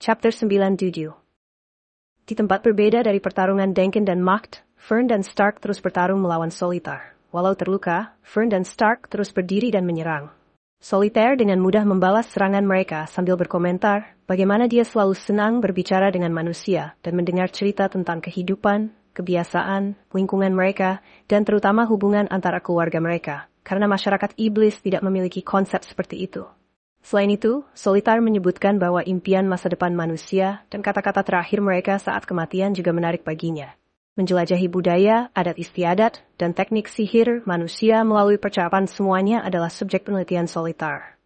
Chapter 97. Di tempat berbeda dari pertarungan Denkin dan Macht, Fern dan Stark terus bertarung melawan Solitar. Walau terluka, Fern dan Stark terus berdiri dan menyerang. Solitar dengan mudah membalas serangan mereka sambil berkomentar bagaimana dia selalu senang berbicara dengan manusia dan mendengar cerita tentang kehidupan, kebiasaan, lingkungan mereka, dan terutama hubungan antara keluarga mereka, karena masyarakat iblis tidak memiliki konsep seperti itu. Selain itu, Solitar menyebutkan bahwa impian masa depan manusia dan kata-kata terakhir mereka saat kematian juga menarik baginya. Menjelajahi budaya, adat istiadat, dan teknik sihir manusia melalui percakapan semuanya adalah subjek penelitian Solitar.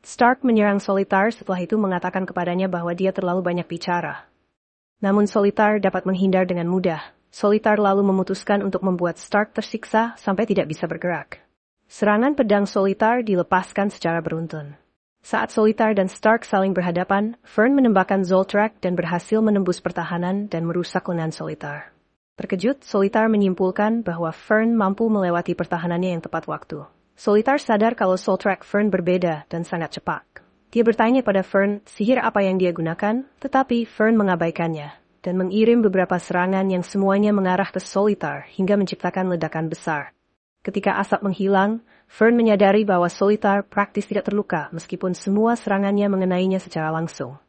Stark menyerang Solitar setelah itu mengatakan kepadanya bahwa dia terlalu banyak bicara. Namun Solitar dapat menghindar dengan mudah. Solitar lalu memutuskan untuk membuat Stark tersiksa sampai tidak bisa bergerak. Serangan pedang Solitar dilepaskan secara beruntun. Saat Solitar dan Stark saling berhadapan, Fern menembakkan Zoltrak dan berhasil menembus pertahanan dan merusak lengan Solitar. Terkejut, Solitar menyimpulkan bahwa Fern mampu melewati pertahanannya yang tepat waktu. Solitar sadar kalau Zoltrak Fern berbeda dan sangat cepat. Dia bertanya pada Fern sihir apa yang dia gunakan, tetapi Fern mengabaikannya dan mengirim beberapa serangan yang semuanya mengarah ke Solitar hingga menciptakan ledakan besar. Ketika asap menghilang, Fern menyadari bahwa Solitar praktis tidak terluka meskipun semua serangannya mengenainya secara langsung.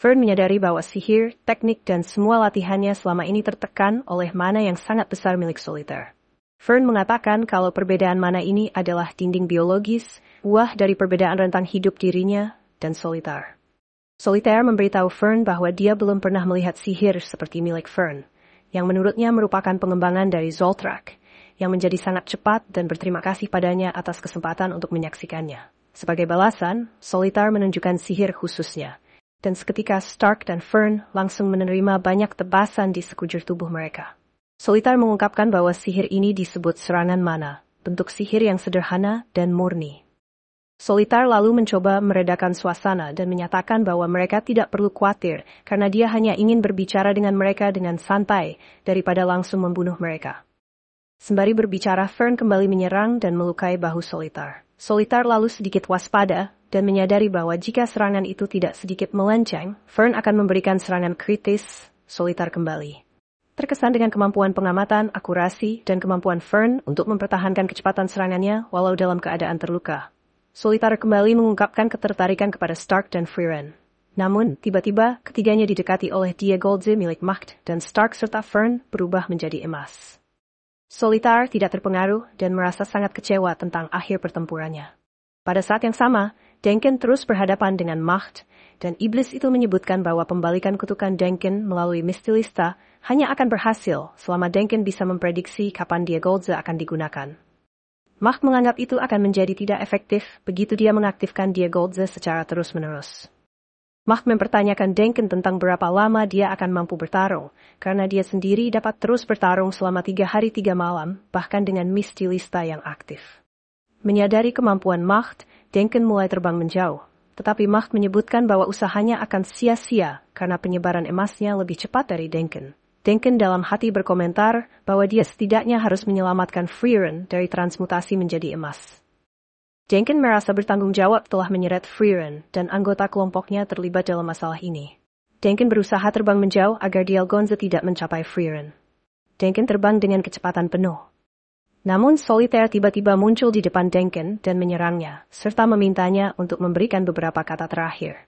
Fern menyadari bahwa sihir, teknik, dan semua latihannya selama ini tertekan oleh mana yang sangat besar milik Solitar. Fern mengatakan kalau perbedaan mana ini adalah dinding biologis, buah dari perbedaan rentang hidup dirinya dan Solitar. Solitar memberitahu Fern bahwa dia belum pernah melihat sihir seperti milik Fern, yang menurutnya merupakan pengembangan dari Zoltrak, yang menjadi sangat cepat dan berterima kasih padanya atas kesempatan untuk menyaksikannya. Sebagai balasan, Solitar menunjukkan sihir khususnya, dan seketika Stark dan Fern langsung menerima banyak tebasan di sekujur tubuh mereka. Solitar mengungkapkan bahwa sihir ini disebut serangan mana, bentuk sihir yang sederhana dan murni. Solitar lalu mencoba meredakan suasana dan menyatakan bahwa mereka tidak perlu khawatir karena dia hanya ingin berbicara dengan mereka dengan santai daripada langsung membunuh mereka. Sembari berbicara, Fern kembali menyerang dan melukai bahu Solitar. Solitar lalu sedikit waspada dan menyadari bahwa jika serangan itu tidak sedikit melenceng, Fern akan memberikan serangan kritis. Solitar kembali terkesan dengan kemampuan pengamatan, akurasi, dan kemampuan Fern untuk mempertahankan kecepatan serangannya walau dalam keadaan terluka. Solitar kembali mengungkapkan ketertarikan kepada Stark dan Frieren. Namun, tiba-tiba ketiganya didekati oleh Diegolze milik Macht dan Stark serta Fern berubah menjadi emas. Solitar tidak terpengaruh dan merasa sangat kecewa tentang akhir pertempurannya. Pada saat yang sama, Denkin terus berhadapan dengan Macht, dan iblis itu menyebutkan bahwa pembalikan kutukan Denkin melalui Mistilista hanya akan berhasil selama Denkin bisa memprediksi kapan Diegolze akan digunakan. Macht menganggap itu akan menjadi tidak efektif begitu dia mengaktifkan Diegolze secara terus-menerus. Macht mempertanyakan Denkin tentang berapa lama dia akan mampu bertarung, karena dia sendiri dapat terus bertarung selama 3 hari 3 malam, bahkan dengan Mistilista yang aktif. Menyadari kemampuan Macht, Denkin mulai terbang menjauh, tetapi Macht menyebutkan bahwa usahanya akan sia-sia karena penyebaran emasnya lebih cepat dari Denkin. Denkin dalam hati berkomentar bahwa dia setidaknya harus menyelamatkan Frieren dari transmutasi menjadi emas. Denkin merasa bertanggung jawab telah menyeret Frieren dan anggota kelompoknya terlibat dalam masalah ini. Denkin berusaha terbang menjauh agar Diegolze tidak mencapai Frieren. Denkin terbang dengan kecepatan penuh. Namun Solitar tiba-tiba muncul di depan Denkin dan menyerangnya, serta memintanya untuk memberikan beberapa kata terakhir.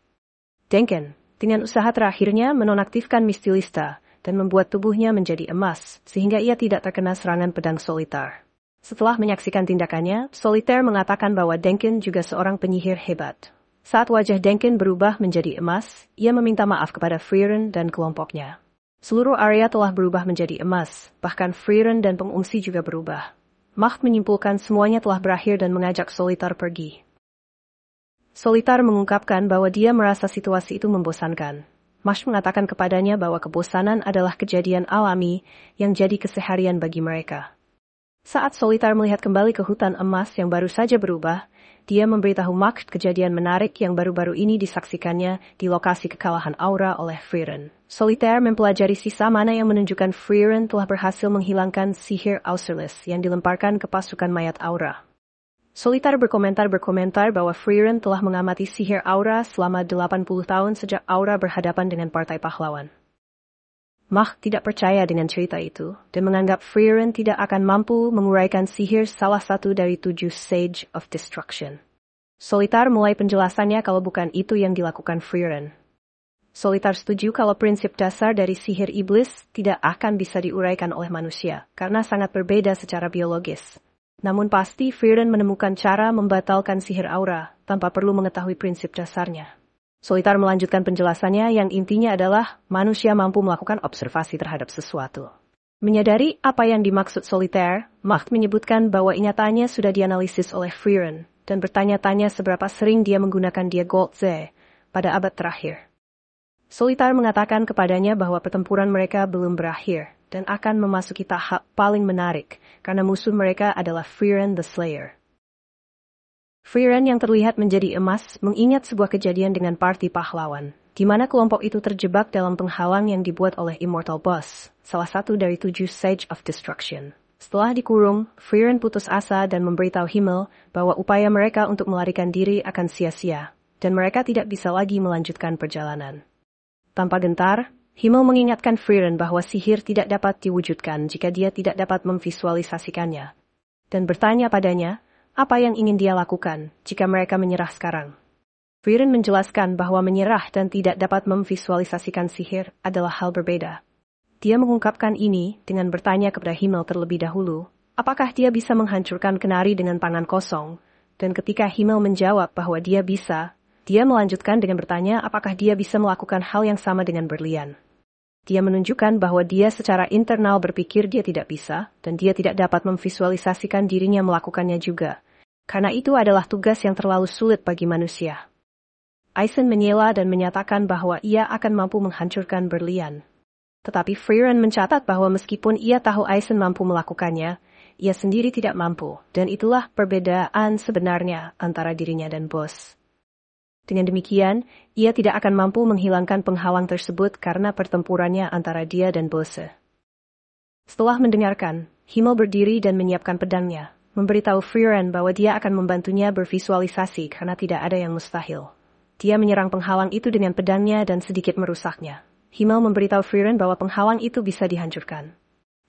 Denkin, dengan usaha terakhirnya menonaktifkan Mistilista dan membuat tubuhnya menjadi emas, sehingga ia tidak terkena serangan pedang Solitar. Setelah menyaksikan tindakannya, Solitar mengatakan bahwa Denkin juga seorang penyihir hebat. Saat wajah Denkin berubah menjadi emas, ia meminta maaf kepada Frieren dan kelompoknya. Seluruh area telah berubah menjadi emas, bahkan Frieren dan pengungsi juga berubah. Macht menyimpulkan semuanya telah berakhir dan mengajak Solitar pergi. Solitar mengungkapkan bahwa dia merasa situasi itu membosankan. Macht mengatakan kepadanya bahwa kebosanan adalah kejadian alami yang jadi keseharian bagi mereka. Saat Solitar melihat kembali ke hutan emas yang baru saja berubah, dia memberitahu Macht kejadian menarik yang baru-baru ini disaksikannya di lokasi kekalahan aura oleh Frieren. Solitar mempelajari sisa mana yang menunjukkan Frieren telah berhasil menghilangkan sihir Auserlitz yang dilemparkan ke pasukan mayat aura. Solitar berkomentar bahwa Frieren telah mengamati sihir aura selama 80 tahun sejak aura berhadapan dengan Partai Pahlawan. Mach tidak percaya dengan cerita itu, dan menganggap Frieren tidak akan mampu menguraikan sihir salah satu dari 7 Sage of Destruction. Solitar mulai penjelasannya kalau bukan itu yang dilakukan Frieren. Solitar setuju kalau prinsip dasar dari sihir iblis tidak akan bisa diuraikan oleh manusia, karena sangat berbeda secara biologis. Namun pasti Frieren menemukan cara membatalkan sihir aura, tanpa perlu mengetahui prinsip dasarnya. Solitar melanjutkan penjelasannya yang intinya adalah manusia mampu melakukan observasi terhadap sesuatu. Menyadari apa yang dimaksud Solitar, Mach menyebutkan bahwa ingatannya sudah dianalisis oleh Frieren, dan bertanya-tanya seberapa sering dia menggunakan dia Goldze pada abad terakhir. Solitar mengatakan kepadanya bahwa pertempuran mereka belum berakhir, dan akan memasuki tahap paling menarik, karena musuh mereka adalah Frieren the Slayer. Frieren yang terlihat menjadi emas mengingat sebuah kejadian dengan Partai Pahlawan, di mana kelompok itu terjebak dalam penghalang yang dibuat oleh Immortal Boss, salah satu dari 7 Sage of Destruction. Setelah dikurung, Frieren putus asa dan memberitahu Himmel bahwa upaya mereka untuk melarikan diri akan sia-sia, dan mereka tidak bisa lagi melanjutkan perjalanan. Tanpa gentar, Himmel mengingatkan Frieren bahwa sihir tidak dapat diwujudkan jika dia tidak dapat memvisualisasikannya, dan bertanya padanya, apa yang ingin dia lakukan jika mereka menyerah sekarang. Frieren menjelaskan bahwa menyerah dan tidak dapat memvisualisasikan sihir adalah hal berbeda. Dia mengungkapkan ini dengan bertanya kepada Himmel terlebih dahulu, apakah dia bisa menghancurkan kenari dengan tangan kosong, dan ketika Himmel menjawab bahwa dia bisa, dia melanjutkan dengan bertanya apakah dia bisa melakukan hal yang sama dengan berlian. Dia menunjukkan bahwa dia secara internal berpikir dia tidak bisa, dan dia tidak dapat memvisualisasikan dirinya melakukannya juga, karena itu adalah tugas yang terlalu sulit bagi manusia. Aizen menyela dan menyatakan bahwa ia akan mampu menghancurkan berlian. Tetapi Frieren mencatat bahwa meskipun ia tahu Aizen mampu melakukannya, ia sendiri tidak mampu, dan itulah perbedaan sebenarnya antara dirinya dan Bos. Dengan demikian, ia tidak akan mampu menghilangkan penghalang tersebut karena pertempurannya antara dia dan Bose. Setelah mendengarkan, Himmel berdiri dan menyiapkan pedangnya, memberitahu Frieren bahwa dia akan membantunya bervisualisasi karena tidak ada yang mustahil. Dia menyerang penghalang itu dengan pedangnya dan sedikit merusaknya. Himmel memberitahu Frieren bahwa penghalang itu bisa dihancurkan.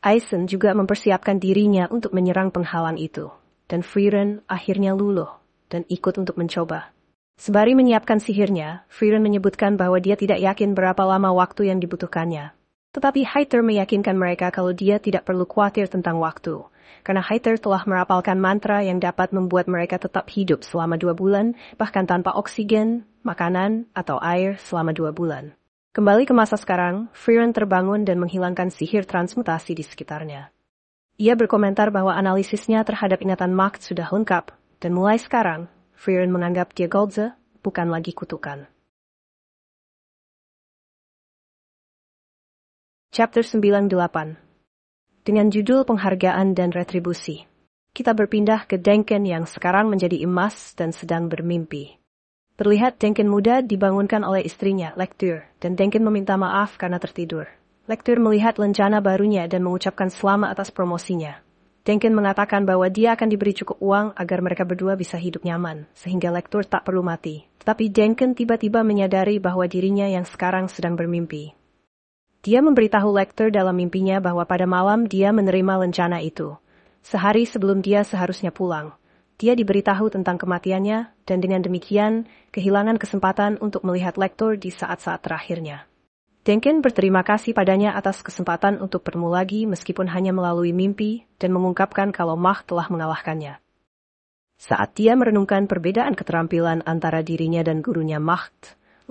Aizen juga mempersiapkan dirinya untuk menyerang penghalang itu, dan Frieren akhirnya luluh dan ikut untuk mencoba. Sembari menyiapkan sihirnya, Frieren menyebutkan bahwa dia tidak yakin berapa lama waktu yang dibutuhkannya. Tetapi Haithor meyakinkan mereka kalau dia tidak perlu khawatir tentang waktu, karena Haithor telah merapalkan mantra yang dapat membuat mereka tetap hidup selama 2 bulan, bahkan tanpa oksigen, makanan, atau air selama 2 bulan. Kembali ke masa sekarang, Frieren terbangun dan menghilangkan sihir transmutasi di sekitarnya. Ia berkomentar bahwa analisisnya terhadap ingatan Mach sudah lengkap, dan mulai sekarang, Frieren menganggap dia Goldze bukan lagi kutukan. Chapter 98. Dengan judul Penghargaan dan Retribusi, kita berpindah ke Denken yang sekarang menjadi emas dan sedang bermimpi. Terlihat Denken muda dibangunkan oleh istrinya, Lecter, dan Denken meminta maaf karena tertidur. Lecter melihat lencana barunya dan mengucapkan selamat atas promosinya. Denken mengatakan bahwa dia akan diberi cukup uang agar mereka berdua bisa hidup nyaman, sehingga Lecter tak perlu mati. Tetapi Denken tiba-tiba menyadari bahwa dirinya yang sekarang sedang bermimpi. Dia memberitahu Lecter dalam mimpinya bahwa pada malam dia menerima lencana itu. Sehari sebelum dia seharusnya pulang, dia diberitahu tentang kematiannya, dan dengan demikian, kehilangan kesempatan untuk melihat Lecter di saat-saat terakhirnya. Denken berterima kasih padanya atas kesempatan untuk bertemu lagi meskipun hanya melalui mimpi dan mengungkapkan kalau Mach telah mengalahkannya. Saat dia merenungkan perbedaan keterampilan antara dirinya dan gurunya Mach,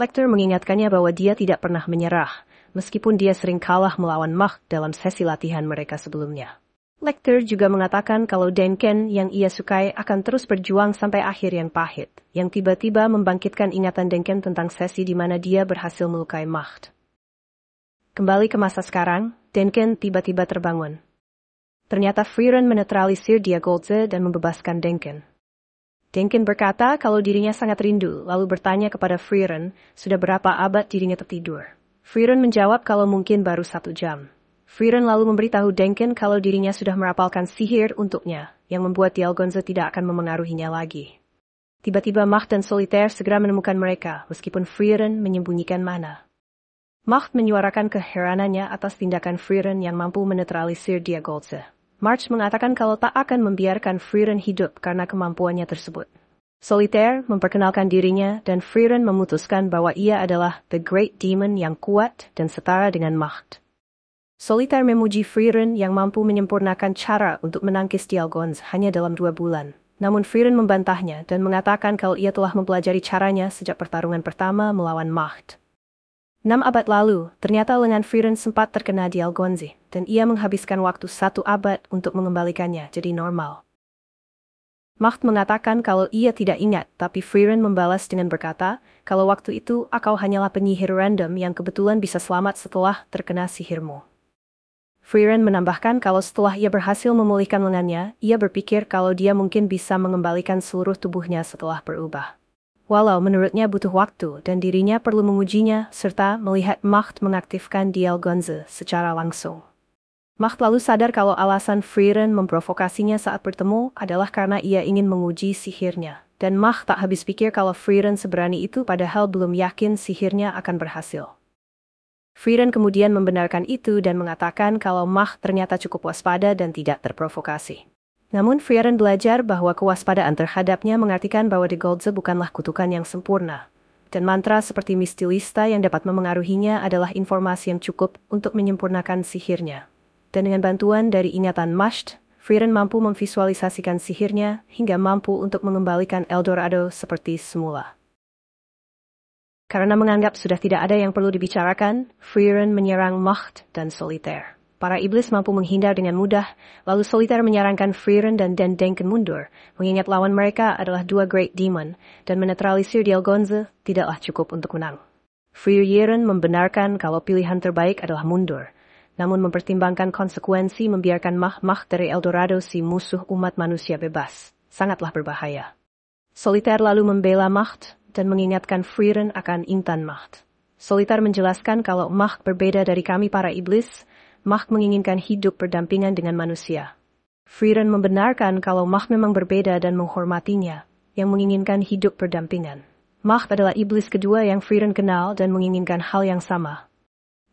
Lecter mengingatkannya bahwa dia tidak pernah menyerah, meskipun dia sering kalah melawan Mach dalam sesi latihan mereka sebelumnya. Lecter juga mengatakan kalau Denken yang ia sukai akan terus berjuang sampai akhir yang pahit, yang tiba-tiba membangkitkan ingatan Denken tentang sesi di mana dia berhasil melukai Mach. Kembali ke masa sekarang, Denken tiba-tiba terbangun. Ternyata Frieren menetralisir dia Goldze dan membebaskan Denken. Denken berkata kalau dirinya sangat rindu, lalu bertanya kepada Frieren, sudah berapa abad dirinya tertidur. Frieren menjawab kalau mungkin baru 1 jam. Frieren lalu memberitahu Denken kalau dirinya sudah merapalkan sihir untuknya, yang membuat Dialgonze tidak akan memengaruhinya lagi. Tiba-tiba Macht dan Solitaire segera menemukan mereka, meskipun Frieren menyembunyikan mana. Macht menyuarakan keheranannya atas tindakan Frieren yang mampu menetralisir Dialgonze. March mengatakan kalau tak akan membiarkan Frieren hidup karena kemampuannya tersebut. Solitaire memperkenalkan dirinya dan Frieren memutuskan bahwa ia adalah The Great Demon yang kuat dan setara dengan Macht. Solitaire memuji Frieren yang mampu menyempurnakan cara untuk menangkis Dialgonze hanya dalam 2 bulan. Namun Frieren membantahnya dan mengatakan kalau ia telah mempelajari caranya sejak pertarungan pertama melawan Macht. 6 abad lalu, ternyata lengan Frieren sempat terkena Dialgonze, dan ia menghabiskan waktu 1 abad untuk mengembalikannya jadi normal. Macht mengatakan kalau ia tidak ingat, tapi Frieren membalas dengan berkata, kalau waktu itu kau hanyalah penyihir random yang kebetulan bisa selamat setelah terkena sihirmu. Frieren menambahkan kalau setelah ia berhasil memulihkan lengannya, ia berpikir kalau dia mungkin bisa mengembalikan seluruh tubuhnya setelah berubah. Walau menurutnya butuh waktu dan dirinya perlu mengujinya, serta melihat Macht mengaktifkan Dialgonze secara langsung. Macht lalu sadar kalau alasan Frieren memprovokasinya saat bertemu adalah karena ia ingin menguji sihirnya. Dan Macht tak habis pikir kalau Frieren seberani itu padahal belum yakin sihirnya akan berhasil. Frieren kemudian membenarkan itu dan mengatakan kalau Macht ternyata cukup waspada dan tidak terprovokasi. Namun Frieren belajar bahwa kewaspadaan terhadapnya mengartikan bahwa Dialgonze bukanlah kutukan yang sempurna. Dan mantra seperti Mystilista yang dapat memengaruhinya adalah informasi yang cukup untuk menyempurnakan sihirnya. Dan dengan bantuan dari ingatan Macht, Frieren mampu memvisualisasikan sihirnya hingga mampu untuk mengembalikan Eldorado seperti semula. Karena menganggap sudah tidak ada yang perlu dibicarakan, Frieren menyerang Macht dan Solitaire. Para iblis mampu menghindar dengan mudah, lalu Solitaire menyarankan Frieren dan Denken mundur, mengingat lawan mereka adalah 2 Great Demon, dan menetralisir Dialgonze tidaklah cukup untuk menang. Frieren membenarkan kalau pilihan terbaik adalah mundur, namun mempertimbangkan konsekuensi membiarkan Macht dari Eldorado si musuh umat manusia bebas, sangatlah berbahaya. Solitaire lalu membela Macht dan mengingatkan Frieren akan intan Macht. Solitaire menjelaskan kalau Macht berbeda dari kami para iblis, Macht menginginkan hidup berdampingan dengan manusia. Frieren membenarkan kalau Macht memang berbeda dan menghormatinya, yang menginginkan hidup berdampingan. Macht adalah iblis kedua yang Frieren kenal dan menginginkan hal yang sama.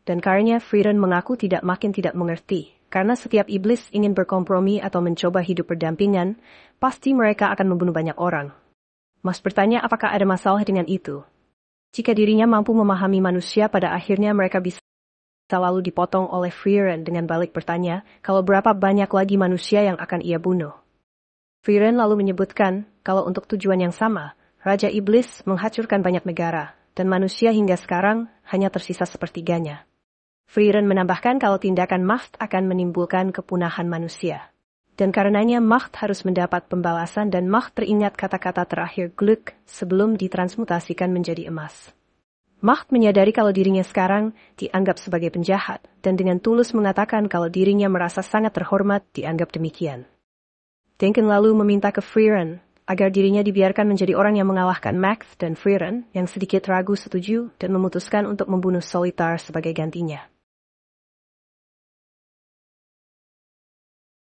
Dan karenanya Frieren mengaku makin tidak mengerti, karena setiap iblis ingin berkompromi atau mencoba hidup berdampingan, pasti mereka akan membunuh banyak orang. Macht bertanya apakah ada masalah dengan itu. Jika dirinya mampu memahami manusia, pada akhirnya mereka bisa lalu dipotong oleh Frieren dengan balik bertanya kalau berapa banyak lagi manusia yang akan ia bunuh. Frieren lalu menyebutkan kalau untuk tujuan yang sama, Raja Iblis menghancurkan banyak negara, dan manusia hingga sekarang hanya tersisa sepertiganya. Frieren menambahkan kalau tindakan Macht akan menimbulkan kepunahan manusia. Dan karenanya Macht harus mendapat pembalasan dan Macht teringat kata-kata terakhir Glück sebelum ditransmutasikan menjadi emas. Macht menyadari kalau dirinya sekarang dianggap sebagai penjahat, dan dengan tulus mengatakan kalau dirinya merasa sangat terhormat dianggap demikian. Denken lalu meminta ke Frieren agar dirinya dibiarkan menjadi orang yang mengalahkan Macht, dan Frieren yang sedikit ragu setuju dan memutuskan untuk membunuh Solitaire sebagai gantinya.